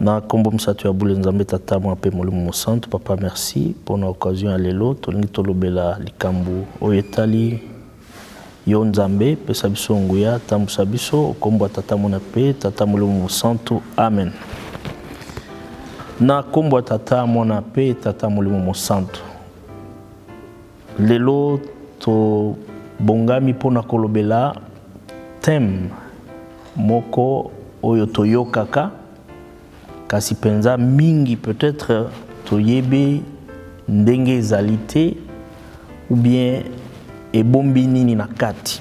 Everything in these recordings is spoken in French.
Na kombo msatu ya bule nzambe tata mwa pe molimo santo. Papa merci pour l'occasion ya lelo tolingi tolobela likambu oyo etali yo nzambe pesa biso nguya tambusa biso kombo tata mona pe tata molimo santo. Amen. Na kombo tata mona pe tata molimo santo. Lelo to bongami pona kolobela thème moko oyo toyokaka kasi penza mingi peut-être toyebe ndenge ezali te ou bien ebombi nini na kati.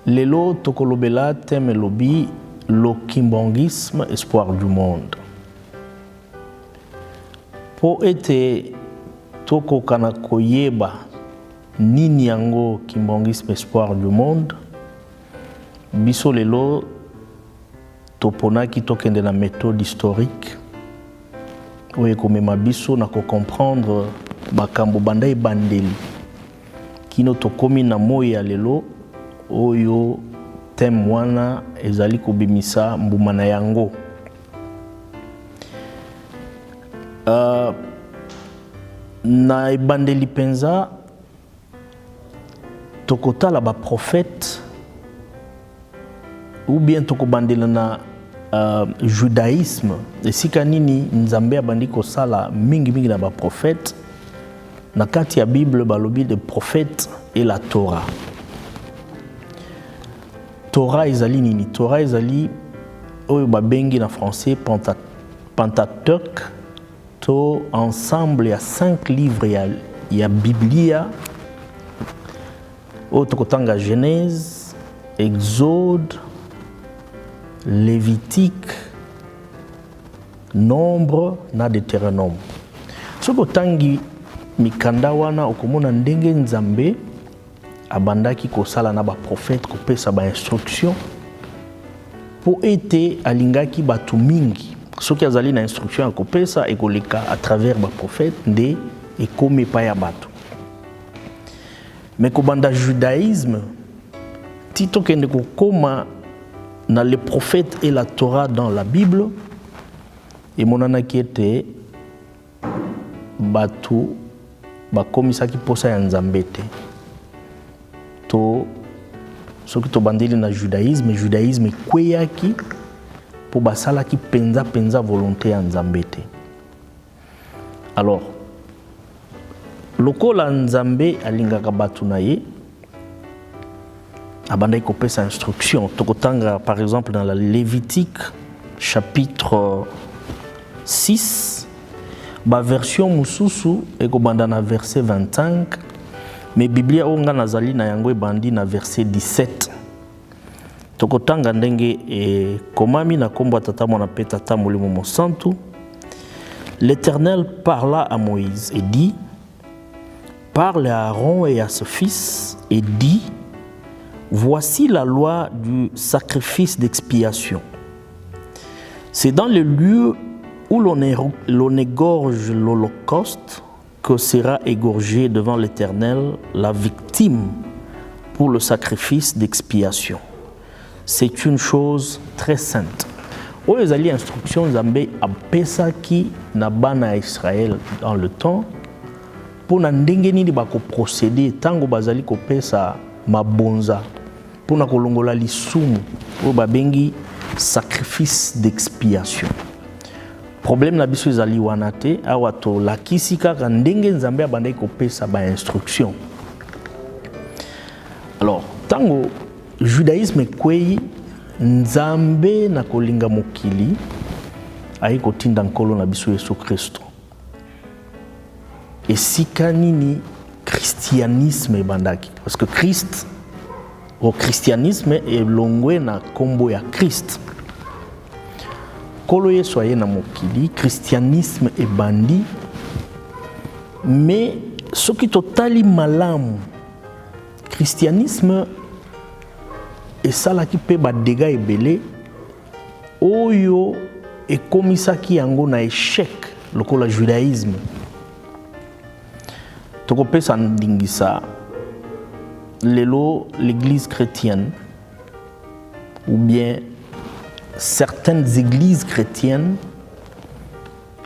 Lelo tokolobela thème elobi le kimbongisme espoir du monde. Po ete tokokana koyeba nini yango kimbongisme espoir du monde, biso lelo toponaki tokende na méthode historique oyo ekomema biso na comprendre makambo banda ebandeli kino tokomi na moi ya lelo oyo thème wana ezali kobimisa mbuma na yango. Na ebandeli penza tokotala ba prophète ou bien tokobandela na judaïsme esika nini nzambe abandi kosala mingi na ba prophète na kati ya Bible balobi de prophète et la Torah. Torah ezali nini? Torah ezali oyo babengi na français Pentateuque to ensemble ya 5 livres ya Biblia oyo tokotanga Genèse, Exode, Lévitique, Nombre na Deutéronome. Soko tangi mikanda wana okomona ndenge nzambe abandaki kosala na ba prophète kopesa ba instruction po ete alingaki batu mingi soki azali na instruction ya kopesa ekoleka à travers ba prophète nde ekomi pa ya batu. Mais kobanda judaïsme tito kende kokoma na les prophètes et la Torah dans la Bible et monana qui était batu bakomisaki posa ya nzambe te to soki to bandeli na judaïsme kweyaki po basalaki penza volonté ya nzambe te. Alors lokola nzambe alingaka batu na ye abandaki kopesa instruction tokotanga par exemple dans la Lévitique chapitre 6 ba version mususu ekobanda na verset 25 mais Biblia onga nazali na yango ebandi na verset 17 tokotanga ndenge komami na kombo tata mona pe tata molimo santo. L'Éternel parla à Moïse et dit: parle à Aaron et à ses fils et dit: voici la loi du sacrifice d'expiation. C'est dans le lieu où l'on égorge l'holocauste que sera égorgée devant l'Éternel la victime pour le sacrifice d'expiation. C'est une chose très sainte. Oyo ezali instruction nzambe apesaki na bana Israël dans le temps pour na ndenge nini bako procéder tango bazali kopesa mabonza pour na kolongola lisumu oyo babengi sacrifice d'expiation. Problème na biso ezali wana te awa to lakisi kaka ndenge nzambe abandaki kopesa ba instruction. Alors tango judaïsme kwei nzambe na kolinga mokili ayi kotinda nkolo na biso Yesu Kristo. Esika nini christianisme ebandaki parce que Christ au christianisme elongwe na kombo ya Christ. Kolo Yesu aye na mokili christianisme ebandi mais soki totali malamu christianisme esalaki pe ba dégâts ebele oyo ekomisaki yango na échec lokola judaïsme. Tokopesa ndingisa lelo l'église chrétienne ou bien certaines églises chrétiennes,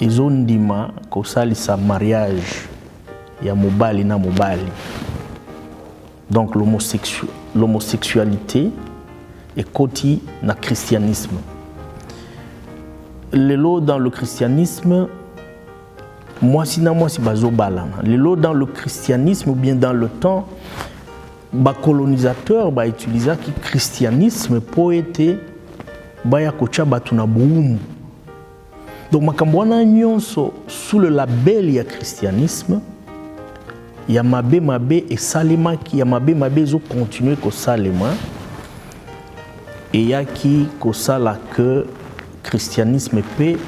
ils ont dit que ça c'est mariage, il y a mobali na mobali. Donc l'homosexualité est côté na christianisme. Les lots dans le christianisme, moi si bazo balana. Les lots dans le christianisme ou bien dans le temps, les colonisateurs ba utiliser le christianisme pour être ba ya kocha batuna boum. Donc makambwana nyonso sous le label ya christianisme, ya mabe et salema qui ya mabe zo continuer ko salema et ya qui ko sala que christianisme peut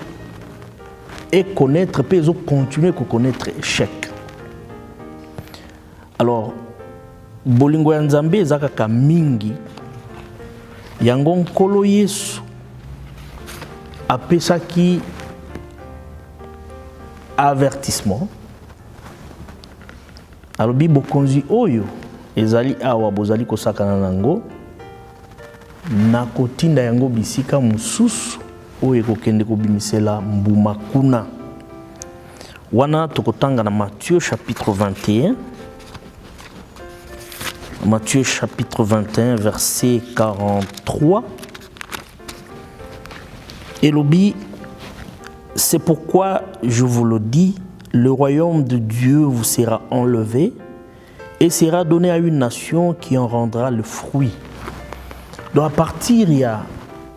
et connaître peut continuer à connaître échec. Alors bolingo ya nzambe ezaka ka mingi yango nkolo Yesu apesaki avertissement alobi bokonzi oyo ezali awa bozali kosakana nango na kotinda yango bisika mususu oyo ekokende kobimisela mbuma kuna. Wana tokotanga na Matthieu chapitre 21. Matthieu chapitre 21 verset 43. Elobi, c'est pourquoi je vous le dis, le royaume de Dieu vous sera enlevé et sera donné à une nation qui en rendra le fruit. Donc à partir il y a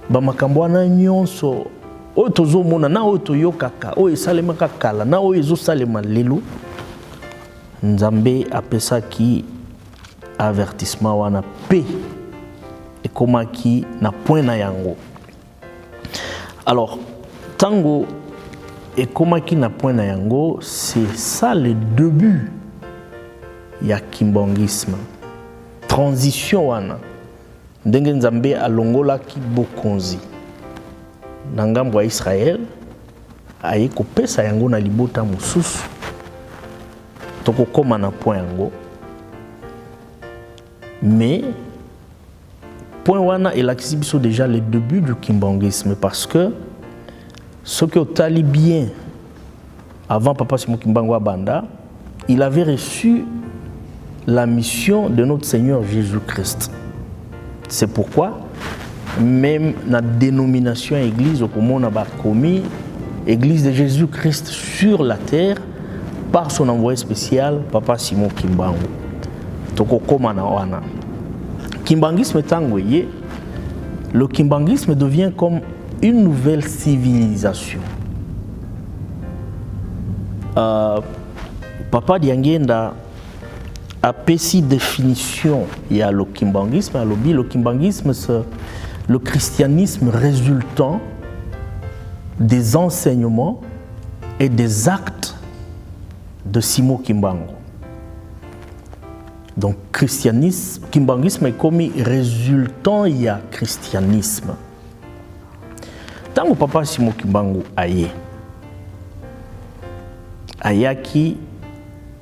bamakambwana nyonso o tozomona na o toyokaka o esalemaka kala na o ezosalema lelo nzambe apesaki avertissement wana pe ekomaki na point na yango. Alors tango ekomaki na point na yango, c'est ça le début ya kimbongisme, transition wana ndenge nzambe alongolaki bokonzi na ngambo ya Israël aye kopesa yango na libota mosusu tokokoma na point yango. Mais point wana elakisi biso déjà le début du kimbongisme parce que ce que otali bien avant Papa Simon Kimbangu Abanda, il avait reçu la mission de notre Seigneur Jésus-Christ. C'est pourquoi même la dénomination église au commun a commis église de Jésus-Christ sur la terre par son envoyé spécial Papa Simon Kimbangu. Toko komana wana. Kimbangisme tangoye, le kimbangisme devient comme une nouvelle civilisation. Papa Diangenda a péci définition il y a le kimbangisme, le kimbangisme c'est le christianisme résultant des enseignements et des actes de Simon Kimbangu. Donc christianisme, kimbangisme est comme résultant il y a christianisme. Tant que Papa Simon Kimbangu aye qui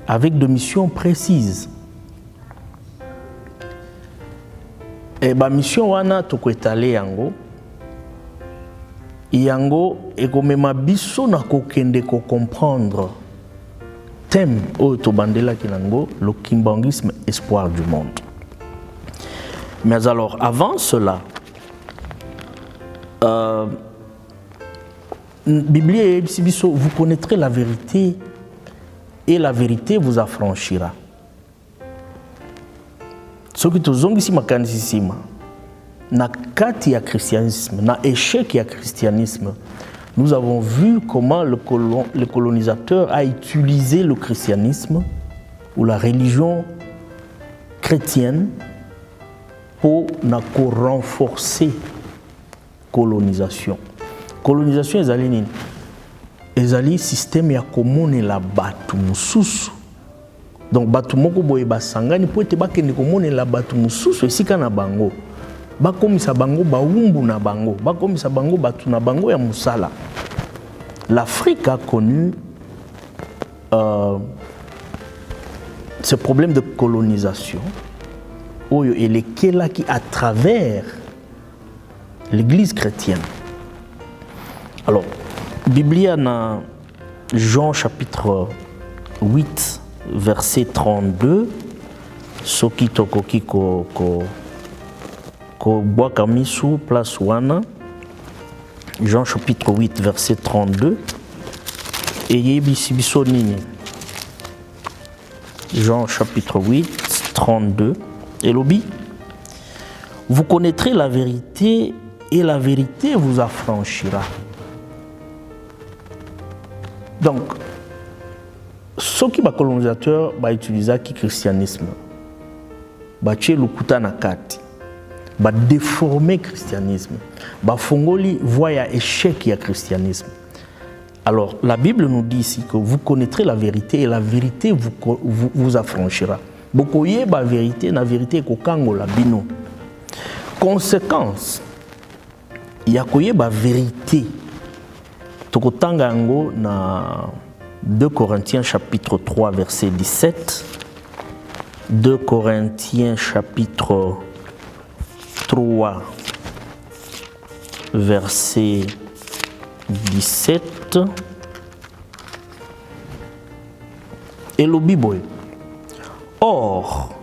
avec des missions précises. Et ba mission wana toko etale yango et comme ma biso na kokende ko comprendre thème o to bandela kinango le kimbangisme espoir du monde. Mais alors avant cela Bible et biso vous connaîtrez la vérité et la vérité vous affranchira. Ce que tozongisi makanisima na kati ya christianisme, na échec ya christianisme, nous avons vu comment le colonisateur a utilisé le christianisme ou la religion chrétienne pour renforcer colonisation. Colonisation ezali nini? Ezali système ya komonela batu mususu. Donc batu moko boye basangani po ete bakende komonela batu mususu esika na bango. Bakomisa bango baumbu na bango, bakomisa bango batu na bango ya musala. L'Afrique a connu ce problème de colonisation oyo elekelaki à travers l'église chrétienne. Alors, Biblia na Jean chapitre 8, verset 32, soki tokoki ko bwaka misu place wana. Jean chapitre 8, verset 32. Et yebisi biso nini? Jean chapitre 8, 32. Et lobi, vous connaîtrez la vérité et la vérité vous affranchira. Donc, ceux qui ba colonisateur ba utiliser qui christianisme, ba tche lukuta na kati, ba déformer christianisme, ba fongoli voya échec ya christianisme. Alors, la Bible nous dit ici que vous connaîtrez la vérité et la vérité vous affranchira. Bokoye ba vérité, na vérité kokango la bino. Conséquence, ya koye ba vérité. Tokotanga yango na 2 Corinthiens chapitre 3 verset 17. 2 Corinthiens chapitre 3 verset 17. Et le Bible. Or,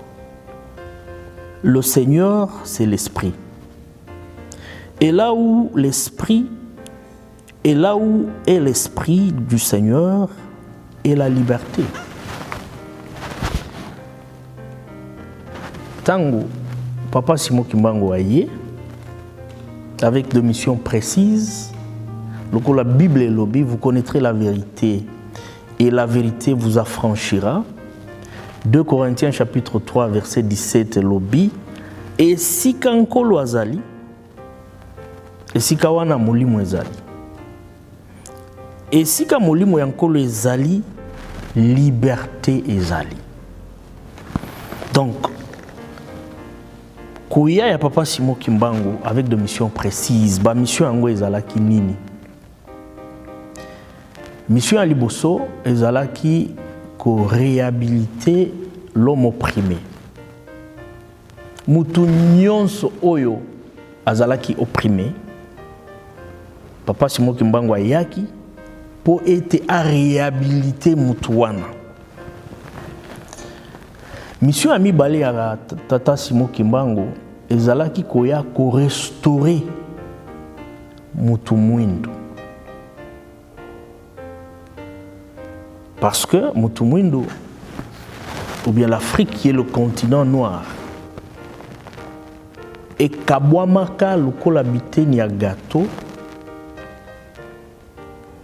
le Seigneur, c'est l'Esprit. Et là où l'Esprit, et là où est l'Esprit du Seigneur, est la liberté. Tango, Papa Simon Kimbango aye, avec des missions précises, lorsque la Bible est lobby, vous connaîtrez la vérité, et la vérité vous affranchira. 2 Corinthiens chapitre 3 verset 17 lobby, et si kankolo azali, et si kawana molimo ezali, et si ka molimo yankolo ezali, liberté ezali. Donc, Koya ya Papa Simon Kimbango avec des missions précises, ba mission yango ezalaki nini? Mission à Liboso ezalaki ko réhabiliter l'homme opprimé. Mutu nyonso oyo azalaki opprimé. Papa Simon Kimbango ayaki pour être à réhabiliter mutu wana. Mission ami balé ya Tata Simon Kimbango ezalaki koya ko restaurer mutu mwindo. Parce que mutu mwindo, ou bien l'Afrique qui est le continent noir, et kabwamaka lokola biteni ya gâteau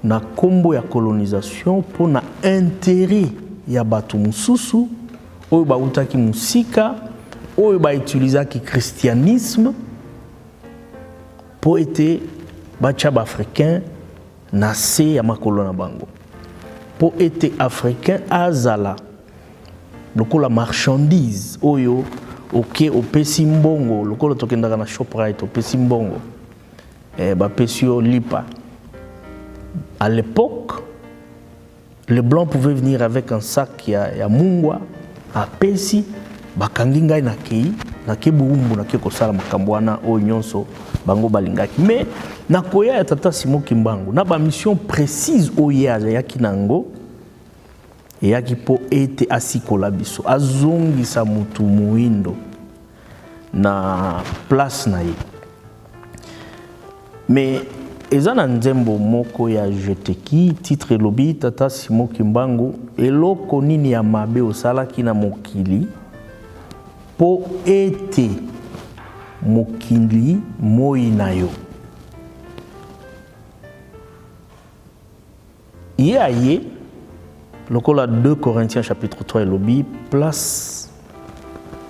na kombo ya colonisation pour na intérêt ya batu mususu oyo bautaki musika oyo ba utilisaki christianisme pour être bachab africain na se ya makolo na bango, pour être africain azala lokola marchandise oyo ok opesi mbongo lokola tokendaka na Shoprite opesi mbongo ba pesio lipa. À l'époque, les blancs pouvaient venir avec un sac ya mungwa a pesi bakangi ngai na kei na kebuumbu na kekosala makambo wana oyo nyonso bango balingaki. Mais na koya ya Tata Simon Kimbango na ba mission précise oyo yaki nango eyaki po ete asikola biso azongisa mutu muindo na place na ye. Mais ezana nzembo moko ya jeteki titre lobi Tata Simon Kimbango eloko nini ya mabe osalaki na mokili po ete mokili moi na yo. Ye lokola 2 Corinthiens chapitre 3 elobi place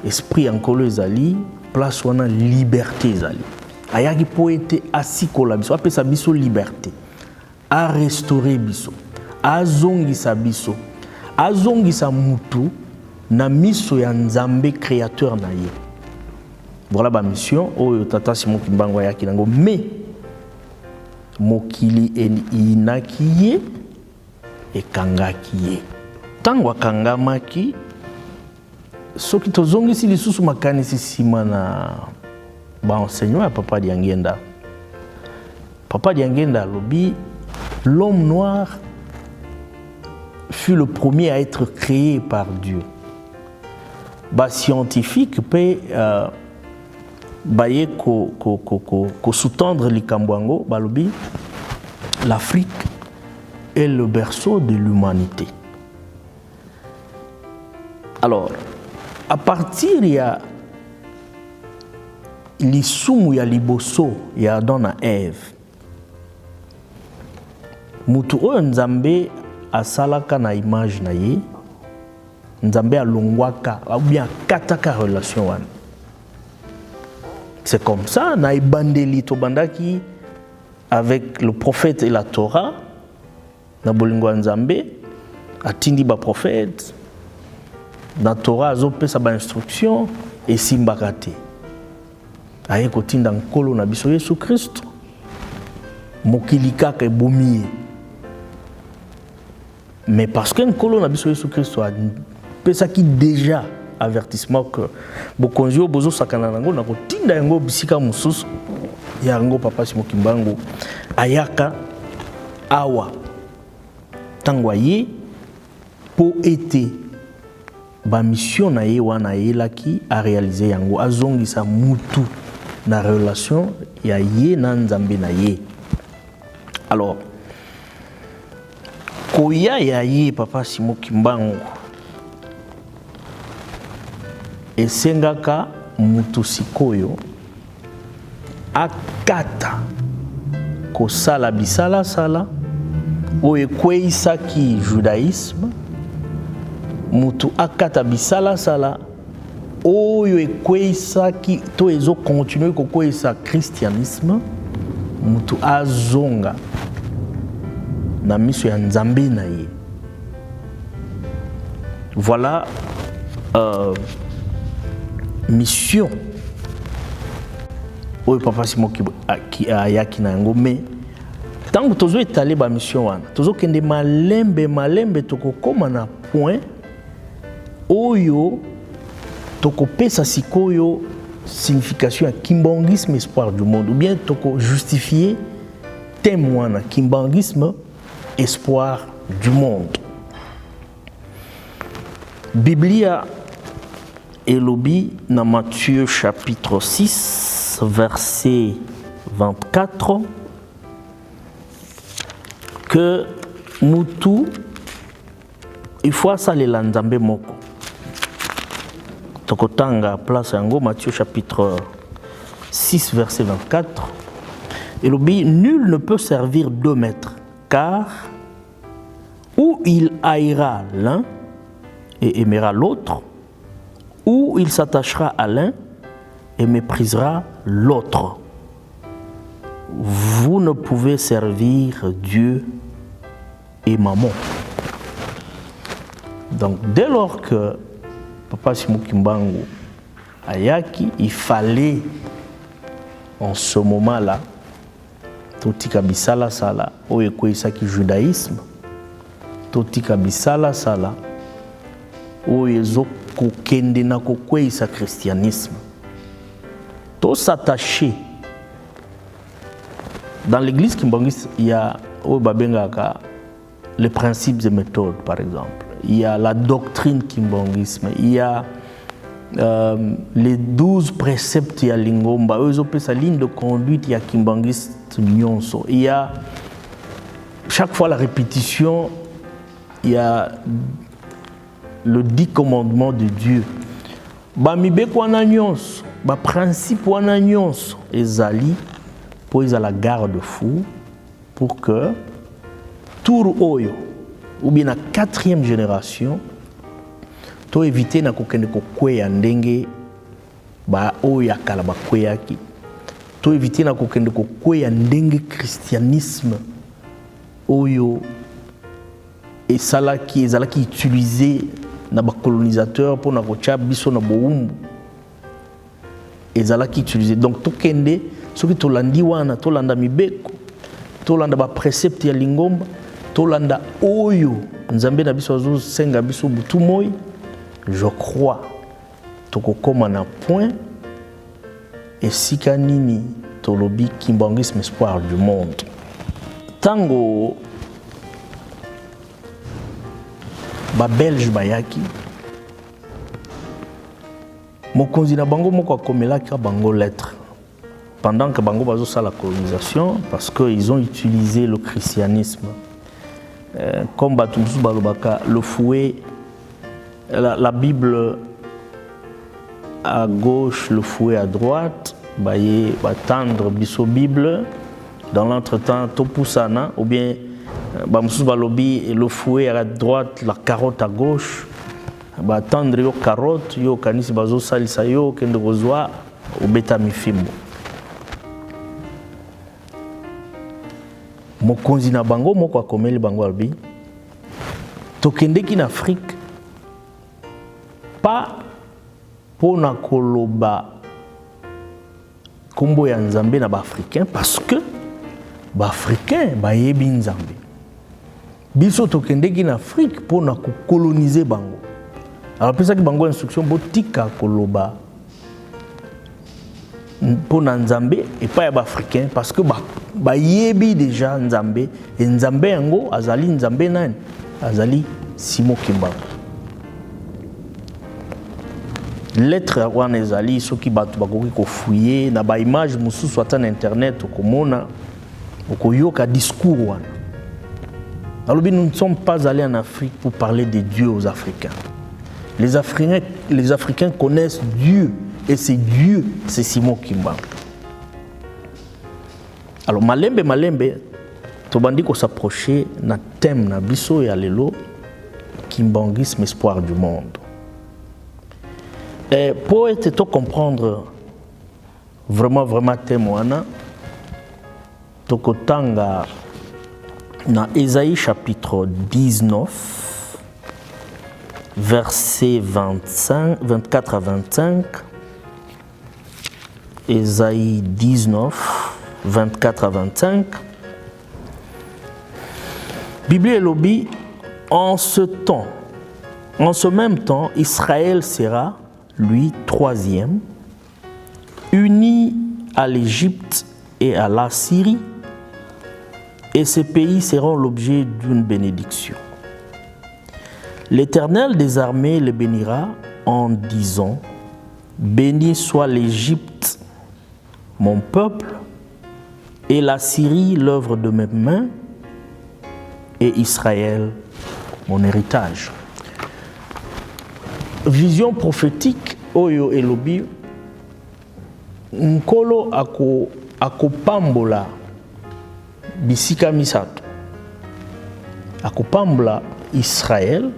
esprit ankolo ezali, place wana liberté ezali. Ayaki po ete asikola biso, apesa biso liberté, a restaurer biso, azongisa biso, azongisa mutu na miso ya Nzambe créateur na ye. Voilà ba mission oyo Tata Simon Kimbango ayaki nango. Mais mokili inaki ye ekangaki ye. Tango akangamaki soki tozongisi lisusu makanisi sima na ba enseignant ya Papa Diangenda Papa Diangenda Lobi, l'homme noir fut le premier à être créé par Dieu. Bah, scientifique peut sous-tendre l'Ikambwango, Balobi, l'Afrique est le berceau de l'humanité. Alors, à partir il y a l'Isumu, il y a l'Iboso, il y a Adam et Ève. Mutu oyo Nzambe asalaka na image na ye, Nzambe alongwaka ou bien kataka relation wana. C'est comme ça, na ibandeli to bandaki avec le prophète et la Torah, na bolingo Nzambe atindi ba prophète, na Torah azopesa ba instruction et simbakate. Aye kotinda nkolo na biso Yesu Christ. Mokili kaka ebomi. Mais parce qu'un colon a besoin de Jésus-Christ, ça qui déjà avertissement que bokonzi bozo sakana nango na kotinda yango bisika mususu ya ngo papa Simon Kimbangu ayaka awa tangwa ye po été ba mission na ye wana yelaki a réaliser yango azongisa mutu na relation ya ye na Nzambe na ye. Alors koya ya ye papa Simon Kimbangu esengaka mutu sikoyo akata kosala bisala sala oyo ekweisaki judaïsme, mutu akata bisala sala oyo ekweisaki to ezo continuer kokweisa christianisme, mutu azonga na miso ya Nzambe na ye. Voilà mission oyo papa Simon qui ayaki na yango, mais tant que tozo étalé ba mission wana tozo kende malembe tokokoma na point oyo tokopesa sikoyo signification ya kimbangisme espoir du monde, ou bien toko justifier témoin na kimbangisme espoir du monde. Biblia elobi na Matthieu chapitre 6 verset 24 que mutu il faut salela Nzambe moko. Tokotanga place yango Matthieu chapitre 6 verset 24 elobi nul ne peut servir deux maîtres, car ou il haïra l'un et aimera l'autre, ou il s'attachera à l'un et méprisera l'autre. Vous ne pouvez servir Dieu et Mammon. Donc dès lors que Papa Simon Kimbangu ayaki, il fallait en ce moment-là totika bisala sala oyo ekweisaki judaïsme, totika bisala sala oyo ezokokende na kokweisa christianisme, to s'attacher. Dans l'église kimbangiste, il y a les principes et méthodes, par exemple. Il y a la doctrine kimbangisme, il y a les 12 préceptes ya lingomba, eux ont sa ligne de conduite ya kimbangiste nyonso. Il y a chaque fois la répétition, il y a le 10 commandements de Dieu. Ba mibek wana nyonso, ba principe wana nyonso ezali pour la garde-fou pour que tour oyo ou bien la 4e génération to éviter na kokende kokweya ndenge ba oyo akala bakweyaki, to éviter na kokende kokweya ndenge christianisme oyo ezalaki utilisé na ba colonisateur pour na kocha biso na boumbu ezalaki utilisé. Donc tokende soki tolandi wana tolanda mibeko, tolanda ba précepte ya lingomba, tolanda oyo Nzambe na biso azo senga biso butu moi, je crois tokokoma na point esika nini tolobi kimbangisme espoir du monde. Tango ba belge bayaki mokonzi na bango moko akomelaki bango lettre pendant que bango bazo la colonisation parce qu'ils ont utilisé le christianisme comme Batumsu Balobaka le fouet la Bible à gauche le fouet à droite baye batendre biso Bible dans l'entretemps topusana ou bien Bamusu Balobi le fouet à droite la carotte à gauche batendre yo carotte yo kanisi bazo salisa yo kende kozwa obeta mifimbo mokonzi na bango moko akomeli bango albi tokendeki na Afrique pas pona koloba kombo ya nzambe na ba-africain parce que ba-africain bayebi nzambe biso tokendeki na Afrique pona ko coloniser bango alors pesaki bango instruction botika koloba pona nzambe et pas ya ba-africain parce que bayebi déjà nzambe et nzambe yango azali nzambe nani azali Simon Kimbangu lettre wana ezali soki bato bakoki kofouiller na ba image mosusu ata na internet okomona okoyoka discours wana alobi nous ne sommes pas allés en Afrique pour parler de Dieu aux Africains. Les Africains connaissent Dieu et c'est Dieu, c'est Simon Kimbangu. Alors malembe tobandi ko s'approcher na thème na biso ya lelo Kimbanguisme espoir du monde. Et pour te comprendre vraiment thème wana tokotanga dans Ésaïe chapitre 19, versets 24 à 25. Ésaïe 19, 24 à 25. Bible et lobby, en ce même temps, Israël sera, lui, troisième, uni à l'Égypte et à la Syrie, et ces pays seront l'objet d'une bénédiction. L'Éternel des armées les bénira en disant: béni soit l'Égypte, mon peuple, et la Syrie, l'œuvre de mes mains, et Israël, mon héritage. Vision prophétique, Oyo Elobi, Nkolo akopambola bisika misato akopambola Israël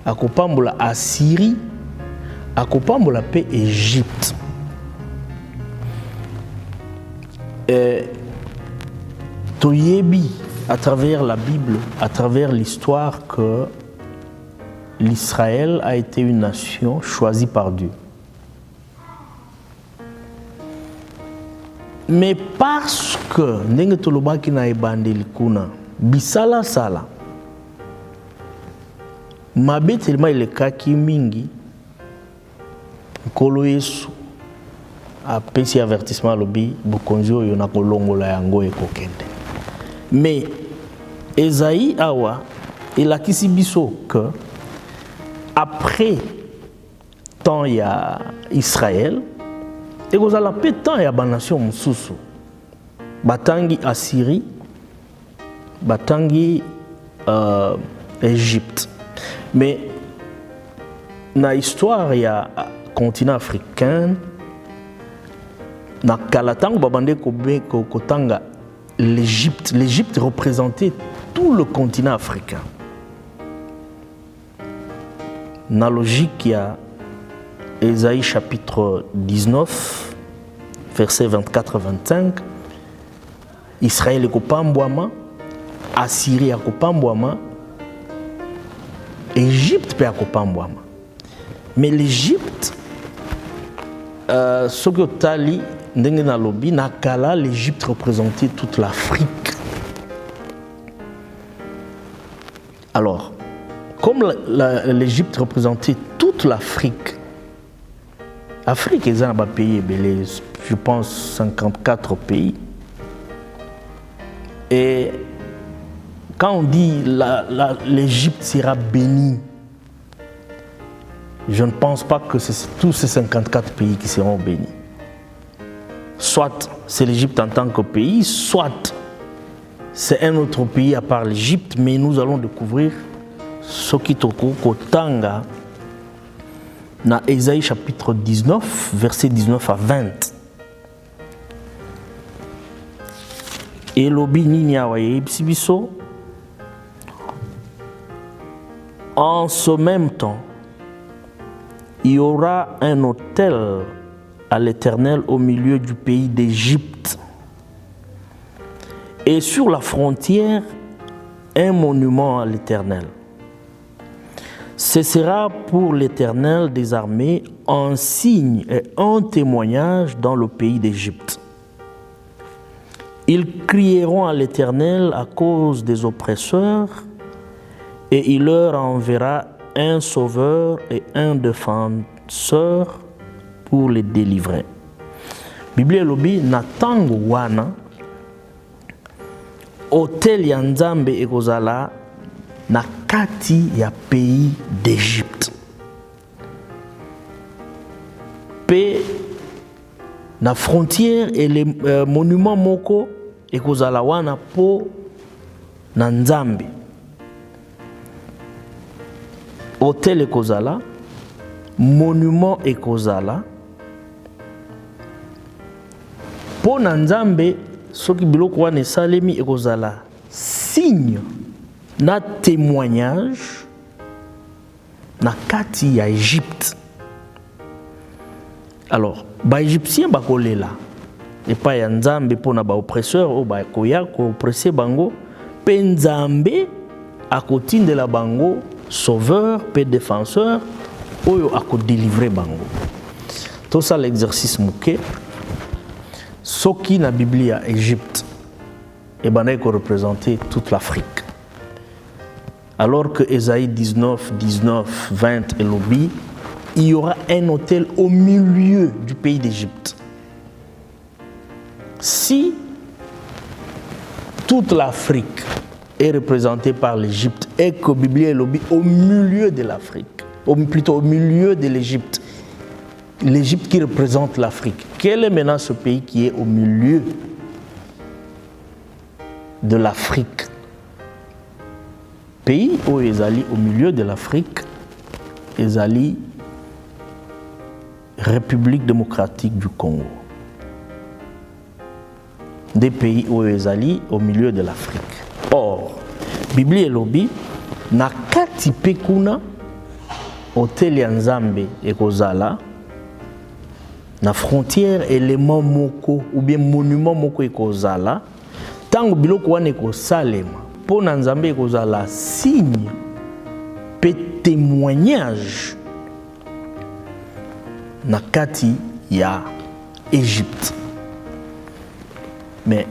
akopambola Assyrie akopambola pe Égypte toyebi à travers la Bible, à travers l'histoire que l'Israël a été une nation choisie par Dieu. Mais parce que ndenge tolobaki na ebandeli kuna bisala sala mabe telema elekaki mingi nkolo Yesu apesi avertissement lobi bokonzi oyo na kolongola yango ekokende. Mais Esaïe awa elakisi biso que après temps ya Israël et vous allez péter tant ya ba nation mususu batangi Assyrie batangi Égypte. Mais na histoire ya continent africain na kalatango babande ko tanga l'Égypte représentait tout le continent africain. Na logique, il y a Ésaïe chapitre 19, versets 24 à 25. Israël est kopambouama, Assyrie est kopambouama, Égypte est kopambouama. Mais l'Égypte, ce que Tali, l'Égypte représentait toute l'Afrique. Alors, comme l'Égypte représentait toute l'Afrique, Afrique est un pays, je pense 54 pays. Et quand on dit l'Égypte sera bénie, je ne pense pas que c'est tous ces 54 pays qui seront bénis. Soit c'est l'Égypte en tant que pays, soit c'est un autre pays à part l'Égypte, mais nous allons découvrir ce qui est au Tanga dans Ésaïe chapitre 19, versets 19 à 20. Et lobi nini awaye biso. En ce même temps, il y aura un autel à l'Éternel au milieu du pays d'Égypte. Et sur la frontière, un monument à l'Éternel. Ce sera pour l'Éternel des armées un signe et un témoignage dans le pays d'Égypte. Ils crieront à l'Éternel à cause des oppresseurs et il leur enverra un sauveur et un défenseur pour les délivrer. Bible elobi na tango wana hotel ya Nzambe ekozala na kati ya pays d'Égypte. Pe na frontière et les monuments moko ekozala wana po na Nzambe. Hotel ekozala, monument ekozala. Po na Nzambe soki biloko wana esalemi ekozala signe na témoignage na kati ya Égypte. Alors, ba Égyptien bakolela epa ya Nzambe po na ba oppresseur o ba koya ko oppresser bango pe Nzambe akotindela bango sauveur pe défenseur oyo akodélivrer bango. Tout ça l'exercice mouké soki na Biblia Égypte et bana ko représenter toute l'Afrique. Alors que Ésaïe 19, 20 et lobi, il y aura un autel au milieu du pays d'Égypte. Si toute l'Afrique est représentée par l'Égypte et que la Bible est au milieu de l'Afrique, plutôt au milieu de l'Égypte, l'Égypte qui représente l'Afrique, quel est maintenant ce pays qui est au milieu de l'Afrique? Pays où ils allaient au milieu de l'Afrique, ils allaient République démocratique du Congo. Des pays où ils allaient au milieu de l'Afrique. Or, Bible et lobby, na kati pekuna hotel ya Nzambe ekozala na frontière élément moko ou bien monument moko ekozala tango biloko wana ekosalema po na Nzambe ekozala signe pe témoignage na kati ya Égypte. Mais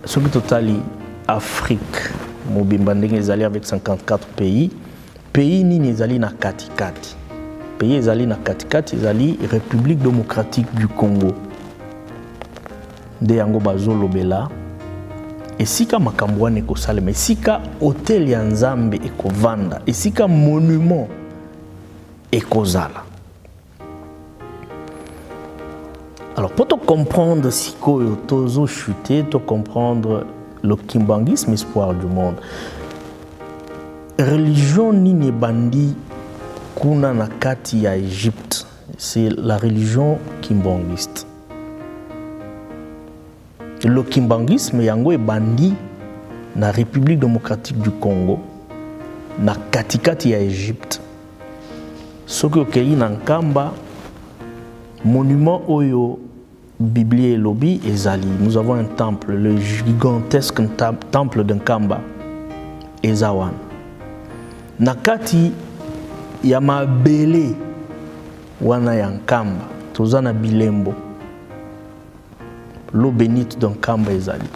ce qui totali Afrique mobimba ndenge ezali avec 54 pays nini ezali na kati kati. Pays ezali na kati kati ezali République démocratique du Congo. Nde yango bazolobela esika makambo wana ekosalema, esika hotel ya Nzambe ekovanda, esika monument ekozala. Alors, pour te comprendre si tozo chuté, te comprendre le kimbangisme, espoir du monde, religion ni bandi kuna na kati ya Égypte, c'est la religion kimbangiste. Le kimbangisme yango e bandi na République démocratique du Congo, na katikati ya Égypte. Soki okei na Nkamba, monument oyo Biblie Lobi et Zali. Nous avons un temple, le gigantesque temple de Nkamba, Ezawan. Nakati ya mabele wana ya Nkamba, tozana bilembo. L'eau bénite de Nkamba Ezali.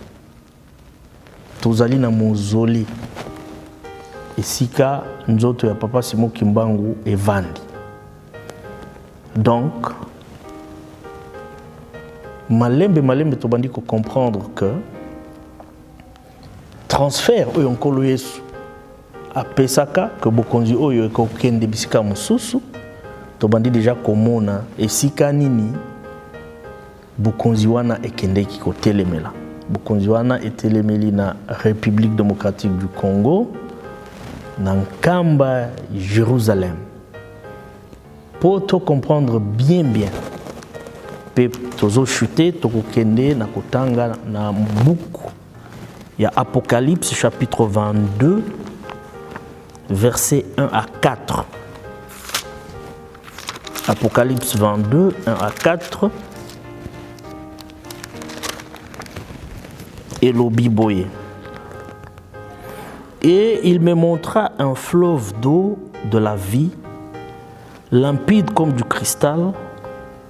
Tozali na mozoli. Esika nzoto ya Papa Simon Kimbangu evandi. Donc, malembe tobandi ko comprendre que transfert oyo nkolo Yesu apesaka que bokonzi oyo ekokende bisika mosusu tobandi déjà komona esika nini bokonzi wana ekendeki kotelemela. Bokonzi wana etelemeli na République démocratique du Congo na nkamba Jérusalem. Pour te comprendre bien pe tozo chuter tokokende na kotanga na buku ya Apocalypse chapitre 22 versets 1 à 4. Apocalypse 22 1 à 4. Et l'obiboye. Et il me montra un fleuve d'eau de la vie, limpide comme du cristal,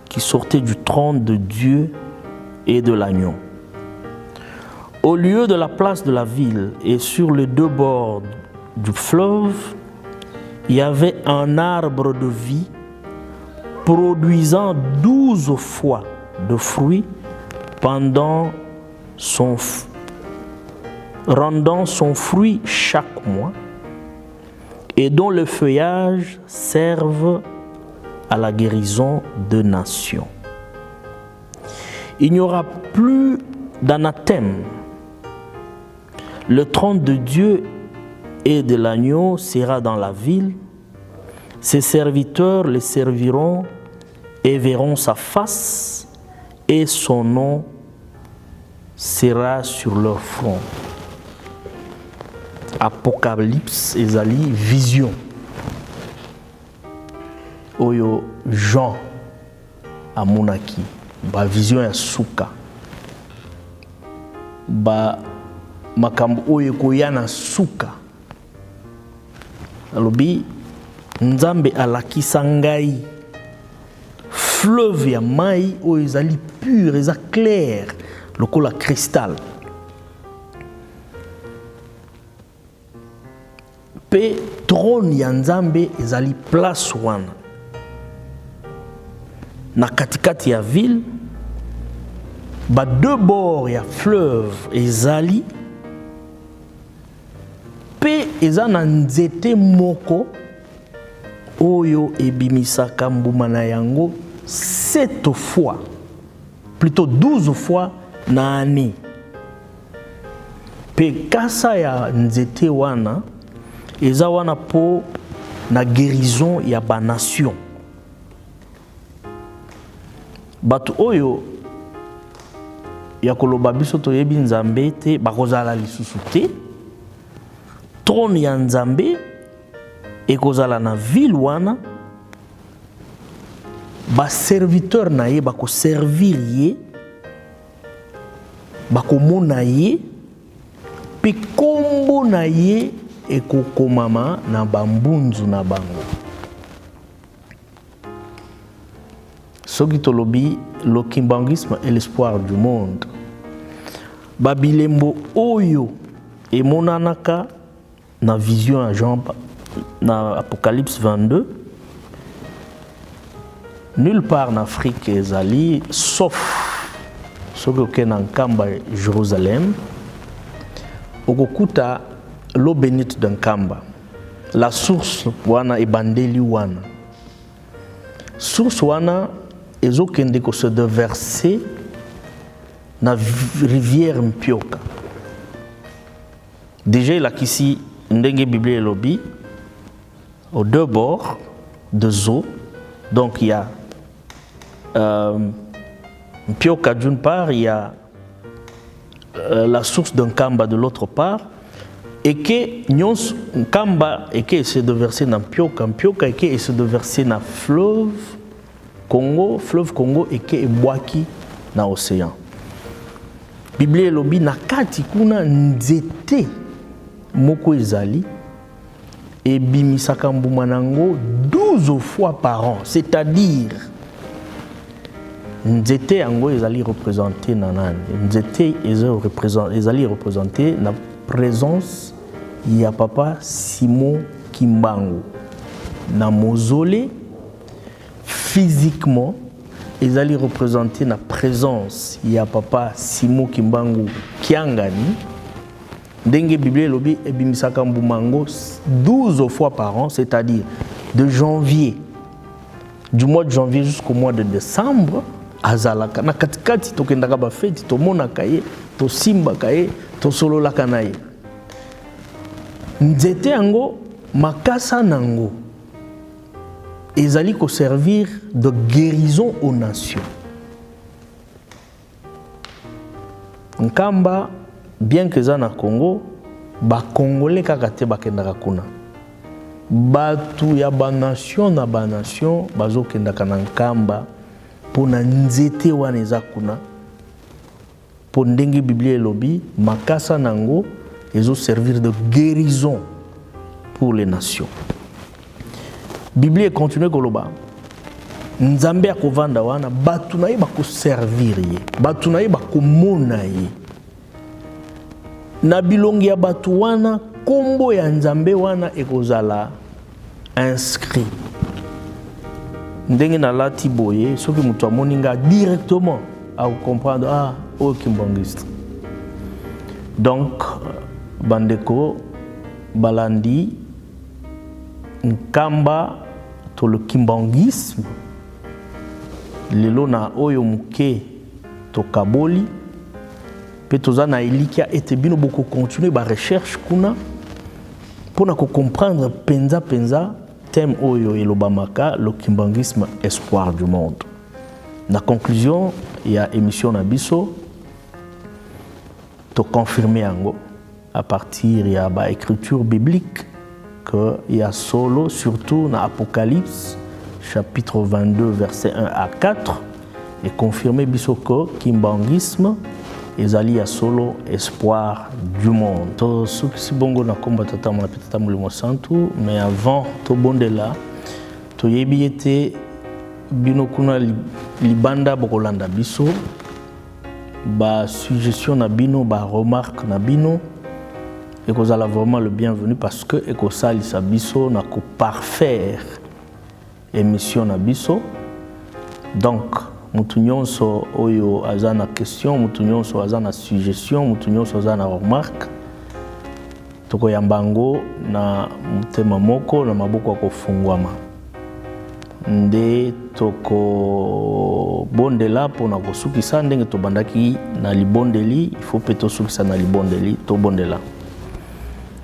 qui sortait du trône de Dieu et de l'agneau. Au lieu de la place de la ville et sur les deux bords du fleuve, il y avait un arbre de vie produisant 12 fois de fruits rendant son fruit chaque mois et dont le feuillage serve à la guérison de nations. Il n'y aura plus d'anathème. Le trône de Dieu et de l'agneau sera dans la ville. Ses serviteurs le serviront et verront sa face, et son nom sera sur leur front. Apocalypse ezali vision. Oyo Jean amonaki ba vision ya suka. Ba makambo oyo koyana suka. Alobi Nzambe alakisa ngai fleuve ya mai oyo ezali pur, eza clair, lokola cristal. Pe trône ya Nzambe ezali place wana. Na katikati ya ville, ba deux bords ya fleuve ezali, pe eza na nzete moko oyo ebimisaka mbuma na yango 7 fois, plutôt 12 fois na année. Pe kasa ya nzete wana eza wana po na guérison ya ba nation. Batu oyo ya koloba biso toyebi Nzambe te bakozala lisusu te. Trône ya Nzambe ekozala na ville wana, ba serviteur na ye bako servir ye, bako mona ye, pe kombo na ye ekokomama na bambunzu na bango. Soki tolobi le kimbangisme est l'espoir du monde. Babilembo oyo emonanaka na vision à Jean na Apocalypse 22. Nulle part en Afrique ezali sauf soki okena nkamba Jérusalem okokuta l'eau bénite d'un kamba. La source wana ebandeli wana. Source wana ezokende ko se déverser na rivière Mpioka. Déjà il a ici ndenge Bible elobi aux deux bords de eaux. Donc il y a Mpioka d'une part, il y a la source d'un kamba de l'autre part, et que nyons kamba et que essaie de verser dans Mpioka, Mpioka et que essaie de verser dans fleuve Congo et que ebwaki na océan. Bible elobi na kati kuna nzete moko ezali et bimisaka mbuma nango 12 fois par an, c'est-à-dire nzete yango ezali représenté na nani, nzete ezali représenté na présence ya papa Simon Kimbangu na mausolée physiquement ezali représenté na présence ya papa Simon Kimbangu Kiangani. Ndenge Bible lobi ebimisaka mbumango 12 fois par an, c'est-à-dire de janvier, du mois de janvier jusqu'au mois de décembre. Azalaka na katikati tokendaka ba fête tomonaka ye to simbaka ye to sololaka na ye. Nzete yango makasa nango ezali ko servir de guérison aux nations. Nkamba bien que za na Congo ba congolais kaka te bakendaka kuna. Batu ya ba nation na ba nation bazokendaka na nkamba pona nzete wana eza kuna. Po ndenge Biblia elobi makasa nango ezo servir de guérison pour les nations. Biblia continue koloba nzambe akovanda wana batu na ye bakoservir ye, batu na ye bakomona ye. Na bilongi ya batu wana kombo ya nzambe wana ekozala inscrit. Ndenge na lati boye soki mutu amoni nga directement à comprendre ah o kimbangiste. Donc bandeko balandi nkamba to le kimbangisme lelo na oyo muke to kaboli pe toza na elikia ete bino boko continuer ba recherche kuna pona ko comprendre penza thème oyo elobamaka le kimbangisme espoir du monde. Na conclusion il y a émission na biso to confirmer yango à partir ya ba écriture biblique que il y a solo surtout dans Apocalypse chapitre 22 verset 1 à 4 et confirmer bisoko kimbangisme ezali ya solo espoir du monde. To suki bongo na komba tata mona petata mulimo santu mais avant to bondela to yebi ete bino kuna libanda bokolanda biso ba suggestion na bino ba remarque na bino et que vous allez vraiment le bienvenu parce que et que ça lisa biso na ko parfaire émission na biso. Donc mutu nyonso oyo azana question, mutu nyonso azana suggestion, mutu nyonso azana remarque toko yambango na mutema moko na maboko ko fungwama nde toko bondela pona ko sukisa ndenge to bandaki na libondeli il faut peto sukisa na libondeli to bondela.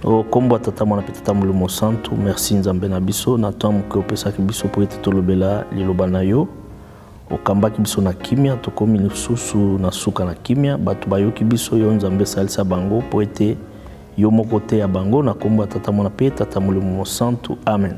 O kombo tata mona petata mulimo santu merci nzambe na biso na tamu ko pesa ki biso po ete tolobela liloba na yo okambaki biso na kimia tokomi lisusu na suka na kimia batu bayoki biso yo nzambe salisa bango po ete yo moko te ya bango na kombo tata mona pe tata mulimo santu amen.